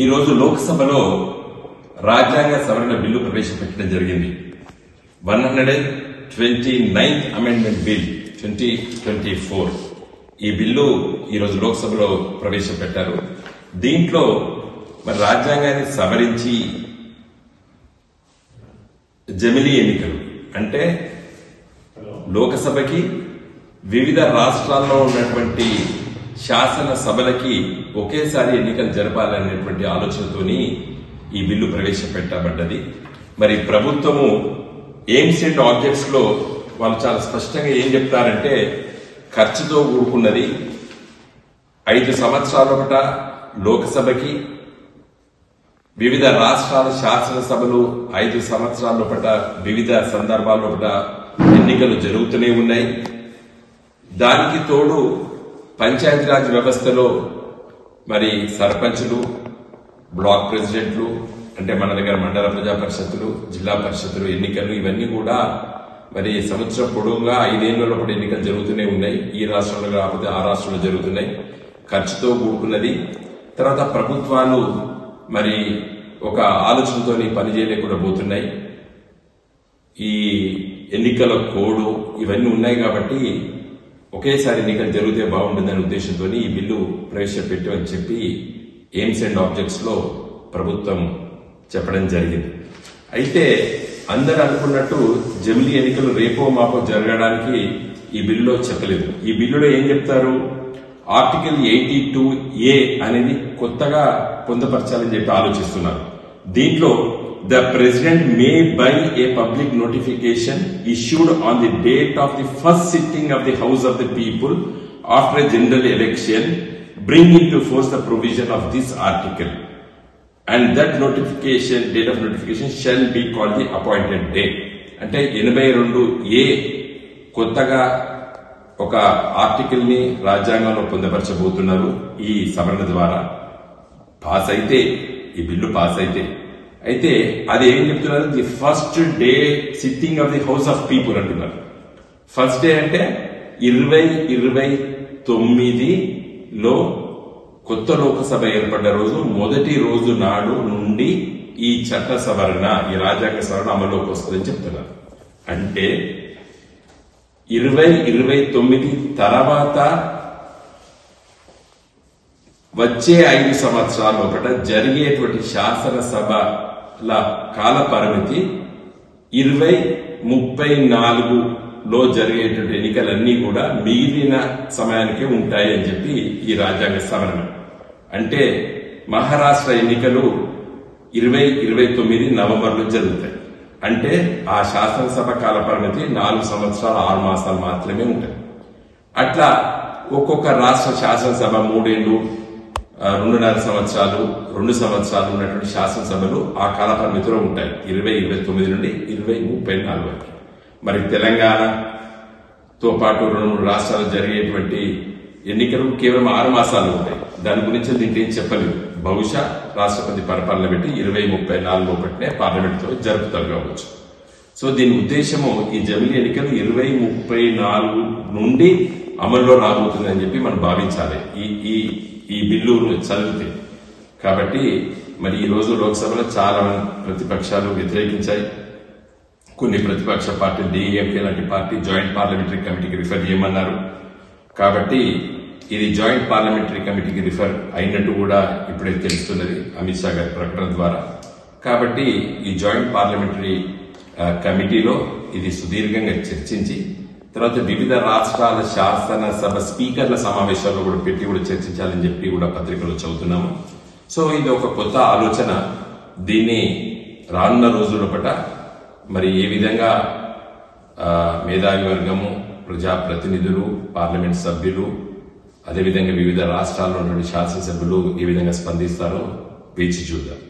ఈ రోజు లోక్సభలో రాజ్యాంగ సవరణ బిల్లు ప్రవేశపెట్టడం జరిగింది. 129th అమెండ్మెంట్ బిల్ 2024 ఈ బిల్లు ఈ రోజు లోక్సభలో ప్రవేశపెట్టారు. దీంట్లో మరి రాజ్యాంగాన్ని సవరించి జమిలీ ఎన్నికలు అంటే లోకసభకి వివిధ రాష్ట్రాల్లో ఉన్నటువంటి శాసన సభలకి ఒకేసారి ఎన్నికలు జరపాలనేటువంటి ఆలోచనతోని ఈ బిల్లు ప్రవేశపెట్టబడ్డది. మరి ప్రభుత్వము ఎయిమ్స్ అండ్ ఆబ్జెక్ట్స్ లో వాళ్ళు చాలా స్పష్టంగా ఏం చెప్తారంటే ఖర్చుతో కూడుకున్నది. 5 సంవత్సరాలొకట లోకసభకి, వివిధ రాష్ట్రాల శాసనసభలు 5 సంవత్సరాలొకట వివిధ సందర్భాల్లోపట ఎన్నికలు జరుగుతూనే ఉన్నాయి. దానికి తోడు పంచాయతీరాజ్ వ్యవస్థలో మరి సర్పంచులు, బ్లాక్ ప్రెసిడెంట్లు అంటే మన దగ్గర మండల ప్రజా పరిషత్తులు, జిల్లా పరిషత్తులు ఎన్నికలు ఇవన్నీ కూడా మరి సంవత్సరం పొడవుగా 5 ఏళ్లలో కూడా ఎన్నికలు జరుగుతూనే ఉన్నాయి. ఈ రాష్ట్రంలో కాకపోతే ఆ రాష్ట్రంలో జరుగుతున్నాయి. ఖర్చుతో కూడుకున్నది. తర్వాత ప్రభుత్వాలు మరి ఒక ఆలోచనతో పనిచేయలేకుండా పోతున్నాయి. ఈ ఎన్నికల కోడ్ ఇవన్నీ ఉన్నాయి కాబట్టి ఒకేసారి ఎన్నికలు జరిగితే బాగుంటుందనే ఉద్దేశంతో ఈ బిల్లు ప్రవేశపెట్టామని చెప్పి ఎయిమ్స్ అండ్ ఆబ్జెక్ట్స్ లో ప్రభుత్వం చెప్పడం జరిగింది. అయితే అందరు అనుకున్నట్టు జమిలీ ఎన్నికలు రేపో మాపో జరగడానికి ఈ బిల్లులో చెప్పలేదు. ఈ బిల్లులో ఏం చెప్తారు, ఆర్టికల్ 82A అనేది కొత్తగా పొందపరచాలని చెప్పి ఆలోచిస్తున్నారు. దీంట్లో the president may by a public notification issued on the date of the first sitting of the House of the People after a general election bring into force the provision of this article and that notification date of notification shall be called the appointed date. అంటే 82A కొత్తగా ఒక article ని రాజ్యాంగంలో పొందపరచబోతున్నారు. ఈ సవరణ ద్వారా pass అయితే, ఈ బిల్లు పాస్ అయితే అది ఏం చెప్తున్నారు, the first day sitting of the house of people అంటున్నారు. ఫస్ట్ డే అంటే 2029లో కొత్త లోకసభ ఏర్పడ్డ రోజు మొదటి రోజు నాడు నుండి ఈ చట్ట సవరణ, ఈ రాజ్యాంగ సవరణ అమల్లోకి వస్తుందని చెప్తున్నారు. అంటే 2029 తర్వాత వచ్చే 5 సంవత్సరాల ఒకట జరిగేటువంటి శాసనసభల కాల పరిమితి 2034లో జరిగేటువంటి ఎన్నికలన్నీ కూడా మిగిలిన సమయానికే ఉంటాయి అని చెప్పి ఈ రాజ్యాంగ సవరణ. అంటే మహారాష్ట్ర ఎన్నికలు 2029 నవంబర్లో జరుగుతాయి. అంటే ఆ శాసనసభ కాల పరిమితి 4 సంవత్సరాలు 6 మాసాలు మాత్రమే ఉంటాయి. అట్లా ఒక్కొక్క రాష్ట్ర శాసనసభ 3 ఏళ్లు, 2.5 సంవత్సరాలు, 2 సంవత్సరాలు ఉన్నటువంటి శాసనసభలు ఆ కాల పరిమితిలో ఉంటాయి. 2029 నుండి 2034 వరకు. మరి తెలంగాణతో పాటు 2-3 రాష్ట్రాలు జరిగేటువంటి ఎన్నికలు కేవలం 6 మాసాలు ఉంటాయి. దాని గురించి దీంట్లో ఏం చెప్పలేదు. బహుశా రాష్ట్రపతి పరిపాలన పెట్టి 2034 లోపట్నే పార్లమెంట్ లో జరుపుతారు కావచ్చు. సో దీని ఉద్దేశము ఈ జమిలీ ఎన్నికలు 2034 నుండి అమల్లో రాబోతుందని చెప్పి మనం భావించాలి ఈ బిల్లును చదివితే. కాబట్టి మరి ఈ రోజు లోక్సభలో చాలా మంది ప్రతిపక్షాలు వ్యతిరేకించాయి. కొన్ని ప్రతిపక్ష పార్టీలు DAMK లాంటి పార్టీ జాయింట్ పార్లమెంటరీ కమిటీకి రిఫర్ చేయమన్నారు. కాబట్టి ఇది జాయింట్ పార్లమెంటరీ కమిటీకి రిఫర్ అయినట్టు కూడా ఇప్పుడే తెలుస్తున్నది అమిత్ షా గారి ప్రకటన ద్వారా. కాబట్టి ఈ జాయింట్ పార్లమెంటరీ కమిటీలో ఇది సుదీర్ఘంగా చర్చించి తర్వాత వివిధ రాష్ట్రాల శాసనసభ స్పీకర్ల సమావేశాల్లో కూడా పెట్టి కూడా చర్చించాలని చెప్పి కూడా పత్రికలో చదువుతున్నాము. సో ఇది ఒక కొత్త ఆలోచన. దీన్ని రానున్న రోజులపట మరి ఏ విధంగా మేధావి వర్గము, ప్రజాప్రతినిధులు, పార్లమెంట్ సభ్యులు, అదేవిధంగా వివిధ రాష్ట్రాల్లో ఉన్నటువంటి శాసనసభ్యులు ఏ విధంగా స్పందిస్తారో వేచి చూద్దాం.